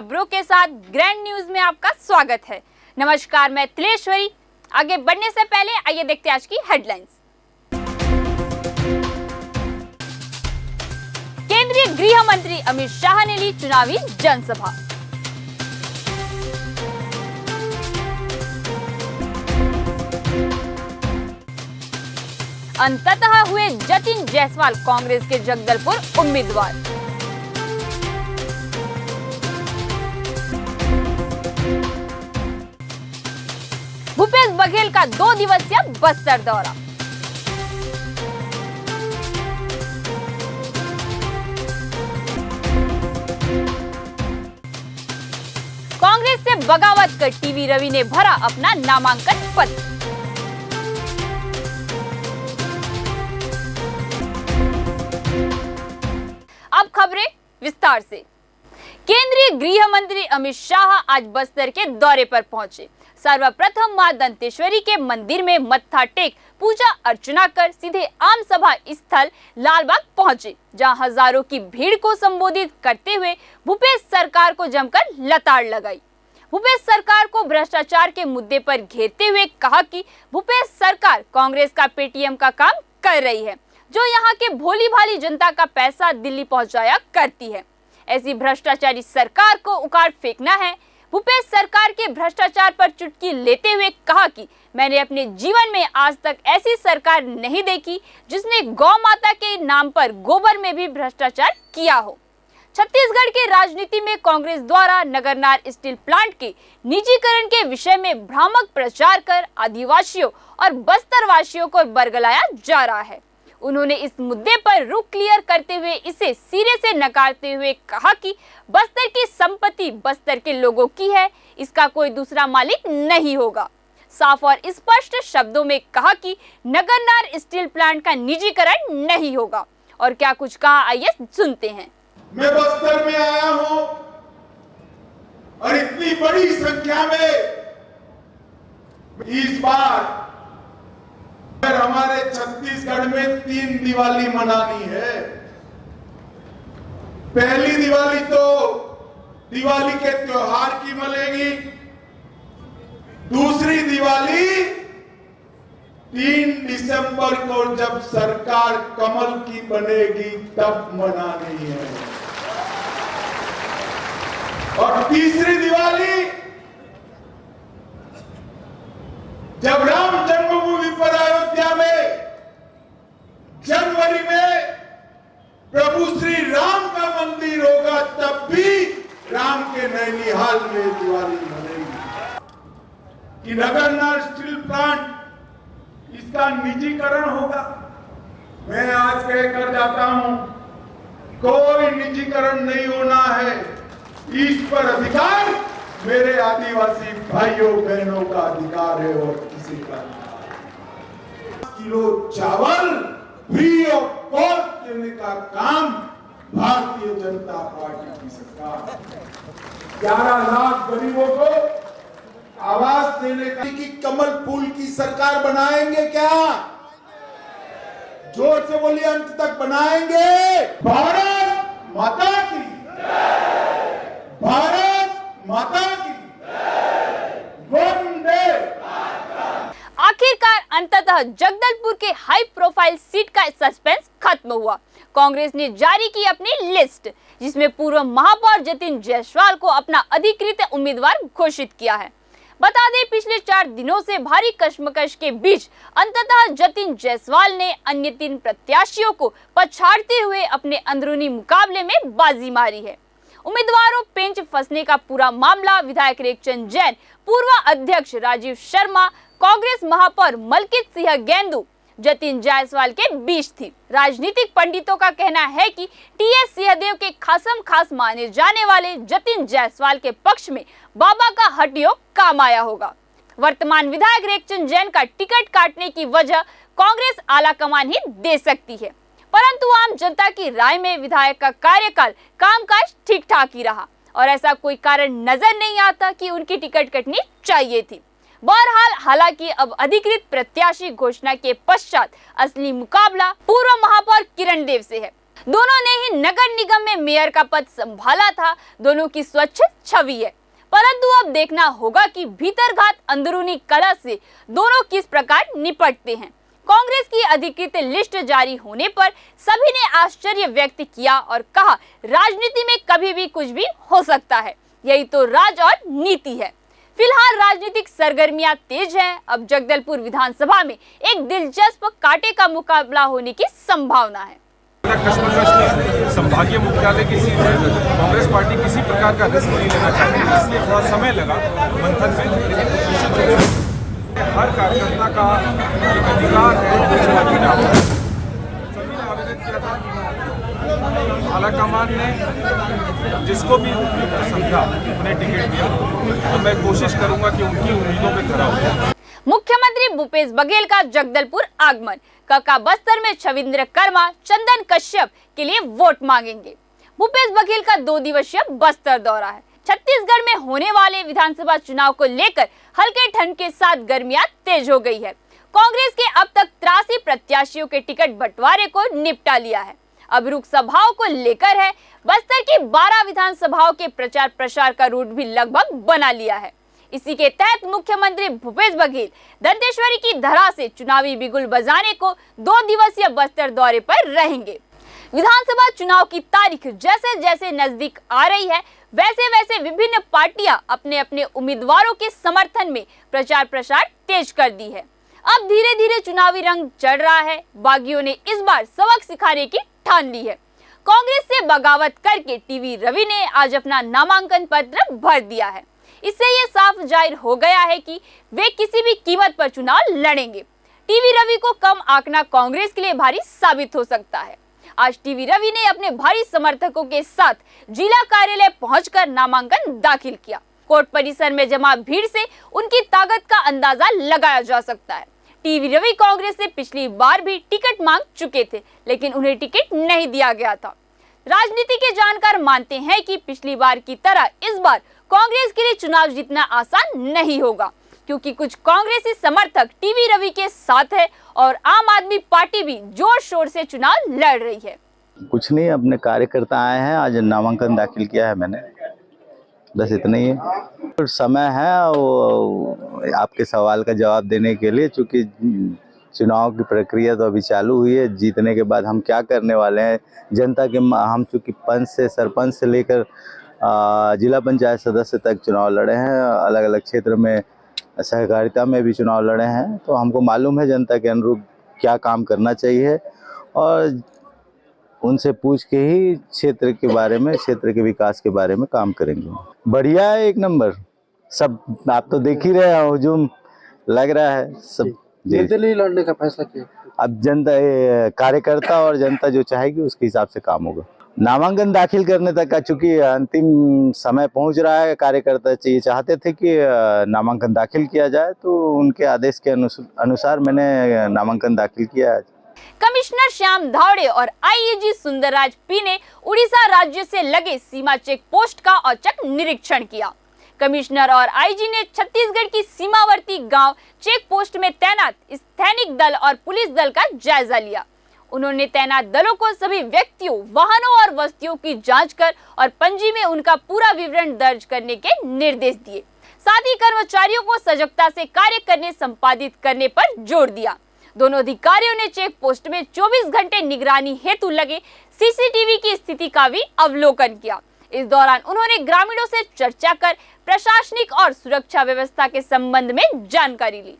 खबरों के साथ ग्रैंड न्यूज में आपका स्वागत है। नमस्कार, मैं तिलेश्वरी। आगे बढ़ने से पहले आइए देखते हैं आज की हेडलाइंस। केंद्रीय गृह मंत्री अमित शाह ने ली चुनावी जनसभा। अंततः हुए जतिन जायसवाल कांग्रेस के जगदलपुर उम्मीदवार। भूपेश बघेल का 2 दिवसीय बस्तर दौरा। कांग्रेस से बगावत कर टीवी रवि ने भरा अपना नामांकन पत्र। अब खबरें विस्तार से। केंद्रीय गृह मंत्री अमित शाह आज बस्तर के दौरे पर पहुंचे। सर्वप्रथम मां दंतेश्वरी के मंदिर में मत्था टेक पूजा अर्चना कर सीधे आम सभा स्थल लालबाग पहुंचे, जहां हजारों की भीड़ को संबोधित करते हुए भूपेश सरकार को जमकर लताड़ लगाई। भूपेश सरकार को भ्रष्टाचार के मुद्दे पर घेरते हुए कहा कि भूपेश सरकार कांग्रेस का पेटीएम का काम कर रही है, जो यहाँ के भोली भाली जनता का पैसा दिल्ली पहुंचाया करती है। ऐसी भ्रष्टाचारी सरकार को उखाड़ फेंकना है। भूपेश सरकार के भ्रष्टाचार पर चुटकी लेते हुए कहा कि मैंने अपने जीवन में आज तक ऐसी सरकार नहीं देखी जिसने गौ माता के नाम पर गोबर में भी भ्रष्टाचार किया हो। छत्तीसगढ़ की राजनीति में कांग्रेस द्वारा नगरनार स्टील प्लांट के निजीकरण के विषय में भ्रामक प्रचार कर आदिवासियों और बस्तरवासियों को बरगलाया जा रहा है। उन्होंने इस मुद्दे पर रुख क्लियर करते हुए इसे सिरे से नकारते हुए कहा कि बस्तर की संपत्ति बस्तर के लोगों की है, इसका कोई दूसरा मालिक नहीं होगा। साफ और स्पष्ट शब्दों में कहा कि नगरनार स्टील प्लांट का निजीकरण नहीं होगा। और क्या कुछ कहा, आइए सुनते हैं। मैं बस्तर में आया हूं और इतनी बड़ी संख्या में इस बार हमारे छत्तीसगढ़ में 3 दिवाली मनानी है। पहली दिवाली तो दिवाली के त्योहार की मनेगी, दूसरी दिवाली 3 दिसंबर को जब सरकार कमल की बनेगी तब मनानी है, और तीसरी दिवाली जब राम जन्मभूमि पर अयोध्या में जनवरी में प्रभु श्री राम का मंदिर होगा, तब भी राम के नैनीहाल में दिवाली मनेगी। कि नगरनार स्टील प्लांट इसका निजीकरण होगा। मैं आज कहकर जाता हूं, कोई निजीकरण नहीं होना है। इस पर अधिकार मेरे आदिवासी भाइयों बहनों का अधिकार है और किसी का नहीं। किलो चावल फ्री ऑफ कॉस्ट देने का काम भारतीय जनता पार्टी की सरकार। 11 लाख गरीबों को आवास देने का कि कमल फूल की सरकार बनाएंगे क्या? जोर से बोलिए, अंत तक बनाएंगे। भारत माता की, भारत माता की, वंदे। आखिरकार अंततः जगदलपुर के हाई प्रोफाइल सीट का सस्पेंस खत्म हुआ। कांग्रेस ने जारी की अपनी लिस्ट, जिसमें पूर्व महापौर जतिन जायसवाल को अपना अधिकृत उम्मीदवार घोषित किया है। बता दें, पिछले 4 दिनों से भारी कशमकश के बीच अंततः जतिन जायसवाल ने अन्य 3 प्रत्याशियों को पछाड़ते हुए अपने अंदरूनी मुकाबले में बाजी मारी है। उम्मीदवारों पेंच फंसने का पूरा मामला विधायक रेखचंद जैन, पूर्व अध्यक्ष राजीव शर्मा, कांग्रेस महापौर मलकित सिंह गेंदू, जतिन जायसवाल के बीच थी। राजनीतिक पंडितों का कहना है कि टीएस सिंहदेव के खासम खास माने जाने वाले जतिन जायसवाल के पक्ष में बाबा का हठ योग काम आया होगा। वर्तमान विधायक रेखचंद जैन का टिकट काटने की वजह कांग्रेस आलाकमान ही दे सकती है, परंतु आम जनता की राय में विधायक का कार्यकाल कामकाज ठीक ठाक ही रहा और ऐसा कोई कारण नजर नहीं आता कि उनकी टिकट कटनी चाहिए थी। बहरहाल, हालांकि अब अधिकृत प्रत्याशी घोषणा के पश्चात असली मुकाबला पूर्व महापौर किरण देव से है। दोनों ने ही नगर निगम में मेयर का पद संभाला था। दोनों की स्वच्छ छवि है, परंतु अब देखना होगा कि भीतरघात अंदरूनी कलह से दोनों किस प्रकार निपटते हैं। कांग्रेस की अधिकृत लिस्ट जारी होने पर सभी ने आश्चर्य व्यक्त किया और कहा, राजनीति में कभी भी कुछ भी हो सकता है, यही तो राज और नीति है। फिलहाल राजनीतिक सरगर्मियां तेज हैं। अब जगदलपुर विधानसभा में एक दिलचस्प कांटे का मुकाबला होने की संभावना है। संभागीय मुख्यालय की सीट है। कांग्रेस पार्टी किसी प्रकार का रिस्क नहीं लेना चाहती, इसलिए थोड़ा समय लगा मंथन में, लेकिन हर कार्यकर्ता का एक अधिकार है। सभी ने आवेदन किया था, आलाकमान ने जिसको भी उपयुक्त समझा उन्हें टिकट दिया, तो मैं कोशिश करूंगा कि उनकी उम्मीदों पे खरा हो। मुख्यमंत्री भूपेश बघेल का जगदलपुर आगमन। कका बस्तर में छविंद्र कर्मा, चंदन कश्यप के लिए वोट मांगेंगे। भूपेश बघेल का 2 दिवसीय बस्तर दौरा है। छत्तीसगढ़ में होने वाले विधानसभा चुनाव को लेकर हल्के ठंड के साथ गर्मियां तेज हो गई है। कांग्रेस के अब तक 83 प्रत्याशियों के टिकट बंटवारे को निपटा लिया है। अब रुख सभाओं को लेकर है। बस्तर की 12 विधानसभाओं के प्रचार प्रसार का रूट भी लगभग बना लिया है। इसी के तहत मुख्यमंत्री भूपेश बघेल दंतेश्वरी की धरा से चुनावी बिगुल बजाने को 2 दिवसीय बस्तर दौरे पर रहेंगे। विधानसभा चुनाव की तारीख जैसे जैसे नजदीक आ रही है, वैसे वैसे विभिन्न पार्टियां अपने अपने उम्मीदवारों के समर्थन में प्रचार प्रसार तेज कर दी है। अब धीरे धीरे चुनावी रंग चढ़ रहा है। बागियों ने इस बार सबक सिखाने की ठान ली है। कांग्रेस से बगावत करके टीवी रवि ने आज अपना नामांकन पत्र भर दिया है। इससे ये साफ जाहिर हो गया है कि वे किसी भी कीमत पर चुनाव लड़ेंगे। टीवी रवि को कम आंकना कांग्रेस के लिए भारी साबित हो सकता है। आज टीवी रवि ने अपने भारी समर्थकों के साथ जिला कार्यालय पहुंचकर नामांकन दाखिल किया। कोर्ट परिसर में जमा भीड़ से उनकी ताकत का अंदाजा लगाया जा सकता है। टीवी रवि कांग्रेस से पिछली बार भी टिकट मांग चुके थे, लेकिन उन्हें टिकट नहीं दिया गया था। राजनीति के जानकार मानते हैं कि पिछली बार की तरह इस बार कांग्रेस के लिए चुनाव जीतना आसान नहीं होगा, क्योंकि कुछ कांग्रेसी समर्थक टीवी रवि के साथ है और आम आदमी पार्टी भी जोर शोर से चुनाव लड़ रही है। कुछ नहीं, अपने कार्यकर्ता आए हैं, आज नामांकन दाखिल किया है मैंने, बस इतना ही है। समय है वो आपके सवाल का जवाब देने के लिए, चूंकि चुनाव की प्रक्रिया तो अभी चालू हुई है। जीतने के बाद हम क्या करने वाले हैं, जनता के हम चूंकि पंच से सरपंच से लेकर जिला पंचायत सदस्य तक चुनाव लड़े हैं, अलग अलग क्षेत्र में सहकारिता में भी चुनाव लड़े हैं, तो हमको मालूम है जनता के अनुरूप क्या काम करना चाहिए और उनसे पूछ के ही क्षेत्र के बारे में, क्षेत्र के विकास के बारे में काम करेंगे। बढ़िया है, एक नंबर। सब आप तो देख ही रहे हैं, हुजूम लग रहा है सब। निर्दलीय लड़ने का फैसला किया। अब जनता, कार्यकर्ता और जनता जो चाहेगी उसके हिसाब से काम होगा। नामांकन दाखिल करने तक का चूंकि अंतिम समय पहुंच रहा है, कार्यकर्ता ये चाहते थे कि नामांकन दाखिल किया जाए, तो उनके आदेश के अनुसार मैंने नामांकन दाखिल किया है। कमिश्नर श्याम धावड़े और आईजी सुंदरराज पी ने उड़ीसा राज्य से लगे सीमा चेक पोस्ट का औचक निरीक्षण किया। कमिश्नर और आईजी ने छत्तीसगढ़ की सीमावर्ती गांव चेक पोस्ट में तैनात सैनिक दल और पुलिस दल का जायजा लिया। उन्होंने तैनात दलों को सभी व्यक्तियों, वाहनों और वस्तुओं की जांच कर और पंजी में उनका पूरा विवरण दर्ज करने के निर्देश दिए। साथ ही कर्मचारियों को सजगता से कार्य करने, संपादित करने पर जोर दिया। दोनों अधिकारियों ने चेक पोस्ट में 24 घंटे निगरानी हेतु लगे सीसीटीवी की स्थिति का भी अवलोकन किया। इस दौरान उन्होंने ग्रामीणों से चर्चा कर प्रशासनिक और सुरक्षा व्यवस्था के संबंध में जानकारी ली।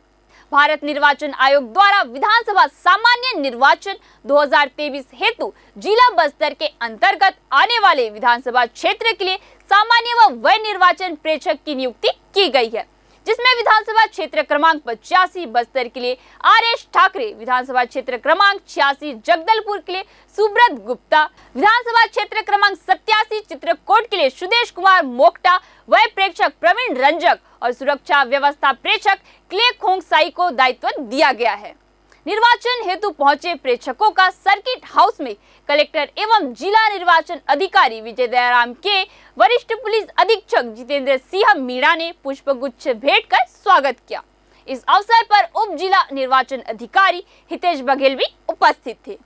भारत निर्वाचन आयोग द्वारा विधानसभा सामान्य निर्वाचन 2023 हेतु जिला बस्तर के अंतर्गत आने वाले विधानसभा क्षेत्र के लिए सामान्य व व्यय निर्वाचन प्रेक्षक की नियुक्ति की गई है, जिसमें विधानसभा क्षेत्र क्रमांक 85 बस्तर के लिए आर.एस. ठाकरे, विधानसभा क्षेत्र क्रमांक 86 जगदलपुर के लिए सुब्रत गुप्ता, विधानसभा क्षेत्र क्रमांक 87 चित्रकूट के लिए सुदेश कुमार मोक्टा, वह प्रेक्षक प्रवीण रंजक और सुरक्षा व्यवस्था प्रेक्षक क्ले खोंगसाई को दायित्व दिया गया है। निर्वाचन हेतु पहुंचे प्रेक्षकों का सर्किट हाउस में कलेक्टर एवं जिला निर्वाचन अधिकारी विजय दयाराम के, वरिष्ठ पुलिस अधीक्षक जितेंद्र सिंह मीणा ने पुष्पगुच्छ भेंट कर स्वागत किया। इस अवसर पर उप जिला निर्वाचन अधिकारी हितेश बघेल भी उपस्थित थे।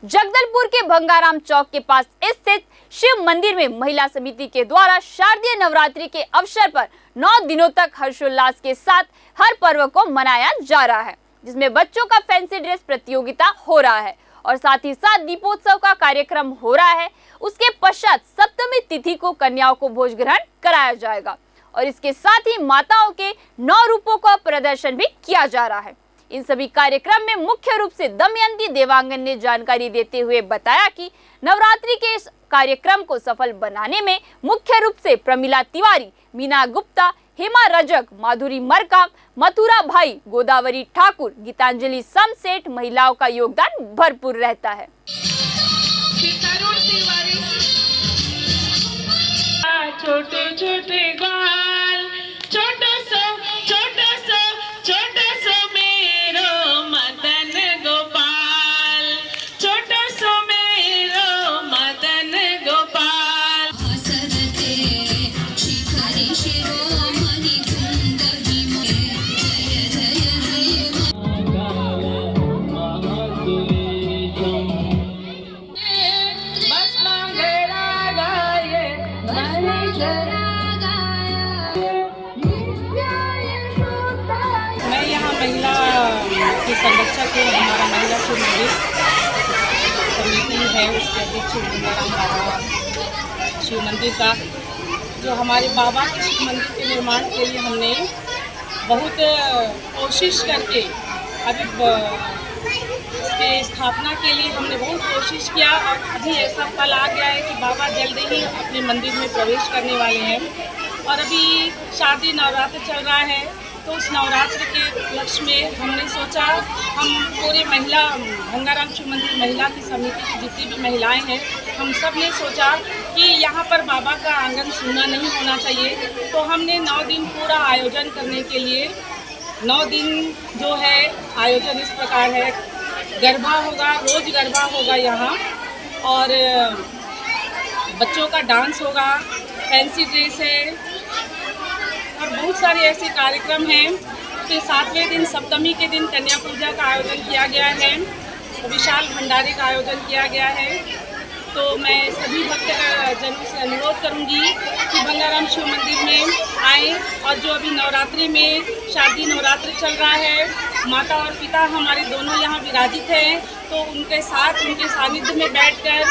जगदलपुर के भंगाराम चौक के पास स्थित शिव मंदिर में महिला समिति के द्वारा शारदीय नवरात्रि के अवसर पर 9 दिनों तक हर्षोल्लास के साथ हर पर्व को मनाया जा रहा है, जिसमें बच्चों का फैंसी ड्रेस प्रतियोगिता हो रहा है और साथ ही साथ दीपोत्सव का कार्यक्रम हो रहा है। उसके पश्चात सप्तमी तिथि को कन्याओं को भोज ग्रहण कराया जाएगा और इसके साथ ही माताओं के 9 रूपों का प्रदर्शन भी किया जा रहा है। इन सभी कार्यक्रम में मुख्य रूप से दमयंती देवांगन ने जानकारी देते हुए बताया कि नवरात्रि के इस कार्यक्रम को सफल बनाने में मुख्य रूप से प्रमिला तिवारी, मीना गुप्ता, हेमा रजक, माधुरी मरकाम, मथुरा भाई, गोदावरी ठाकुर, गीतांजलि समसेठ महिलाओं का योगदान भरपूर रहता है। छोटे छोटे बाल, छोटा सो मेरो मदन गोपाल, छोटा सो मेरो मदन गोपाल। हसरते शिखरि शिरोमणि कुंदहि जय जय बस मांगेरा गाये मैं यहाँ महिला की संरक्षक हूँ। हमारा महिला शिव मंदिर समिति है, उसके अध्यक्ष शिव मंदिर का जो हमारे बाबा के शिव मंदिर के निर्माण के लिए हमने बहुत कोशिश करके अभी इसके स्थापना के लिए हमने बहुत कोशिश किया और अभी ऐसा पल आ गया है कि बाबा जल्दी ही अपने मंदिर में प्रवेश करने वाले हैं और अभी शारदीय नवरात्र चल रहा है। तो उस नवरात्र के उपलक्ष्य में हमने सोचा हम पूरे महिला भंगाराम शिव मंदिर महिला की समिति की जितनी भी महिलाएं हैं, हम सब ने सोचा कि यहाँ पर बाबा का आंगन सूना नहीं होना चाहिए। तो हमने 9 दिन पूरा आयोजन करने के लिए 9 दिन जो है आयोजन इस प्रकार है। गरबा होगा, रोज गरबा होगा यहाँ और बच्चों का डांस होगा, फैंसी ड्रेस है और बहुत सारे ऐसे कार्यक्रम हैं। फिर 7वें दिन सप्तमी के दिन कन्या पूजा का आयोजन किया गया है, विशाल भंडारे का आयोजन किया गया है। तो मैं सभी भक्तजनों से अनुरोध करूंगी कि भंगाराम शिव मंदिर में आएँ और जो अभी नवरात्रि में शारदीय नवरात्र चल रहा है, माता और पिता हमारे दोनों यहाँ विराजित हैं, तो उनके साथ उनके सानिध्य में बैठकर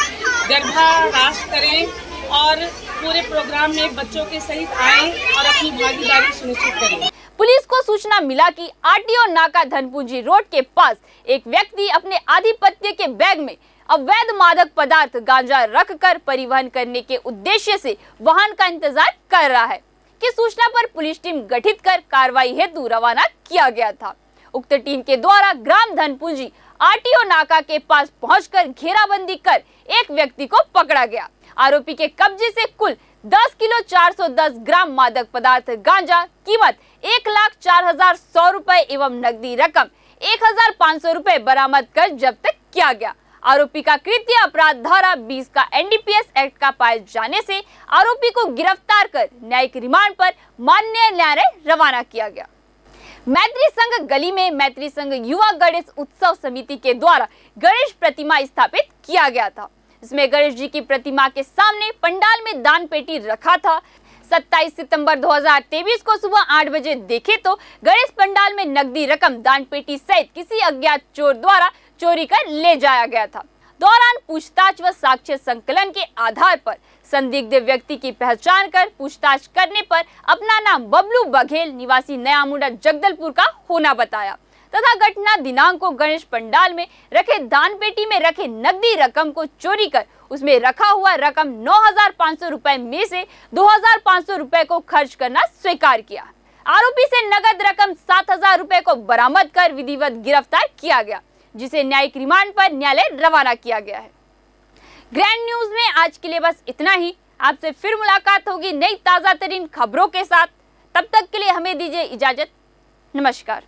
गरबा रास करें और पूरे प्रोग्राम में बच्चों के सहित आएँ और अपनी भागीदारी सुनिश्चित करें। पुलिस को सूचना मिला कि आरटीओ नाका धनपुंजी रोड के पास एक व्यक्ति अपने आधिपत्य के बैग में अवैध मादक पदार्थ गांजा रखकर परिवहन करने के उद्देश्य से वाहन का इंतजार कर रहा है कि सूचना पर पुलिस टीम गठित कर कार्रवाई हेतु रवाना किया गया था। उक्त टीम के द्वारा ग्राम धनपुंजी आरटीओ नाका के पास पहुंचकर घेराबंदी कर एक व्यक्ति को पकड़ा गया। आरोपी के कब्जे से कुल 10 किलो 410 ग्राम मादक पदार्थ गांजा कीमत 1,04,100 रुपए एवं नकदी रकम 1,500 रुपए बरामद कर जब्त किया गया। आरोपी का कृत्य अपराध धारा 20 का एनडीपीएस एक्ट का पाए जाने से आरोपी को गिरफ्तार कर न्यायिक रिमांड पर माननीय न्यायालय रवाना किया गया। मैत्री संघ गली में मैत्री संघ युवा गणेश उत्सव समिति के द्वारा गणेश प्रतिमा स्थापित किया गया था। इसमें गणेश जी की प्रतिमा के सामने पंडाल में दान पेटी रखा था। 27 सितंबर 2023 को सुबह 8 बजे देखे तो गणेश पंडाल में नकदी रकम दान पेटी सहित किसी अज्ञात चोर द्वारा चोरी कर ले जाया गया था। दौरान पूछताछ व साक्ष्य संकलन के आधार पर संदिग्ध व्यक्ति की पहचान कर पूछताछ करने पर अपना नाम बबलू बघेल निवासी नया मुंडा जगदलपुर का होना बताया तथा घटना दिनांक को गणेश पंडाल में रखे दान पेटी में रखे नकदी रकम को चोरी कर उसमें रखा हुआ रकम 9,500 रुपए में से 2,500 रुपए को खर्च करना स्वीकार किया। आरोपी से नगद रकम 7,000 रुपए को बरामद कर विधिवत गिरफ्तार किया गया, जिसे न्यायिक रिमांड पर न्यायालय रवाना किया गया है। ग्रैंड न्यूज में आज के लिए बस इतना ही। आपसे फिर मुलाकात होगी नई ताजा तरीन खबरों के साथ। तब तक के लिए हमें दीजिए इजाजत। नमस्कार।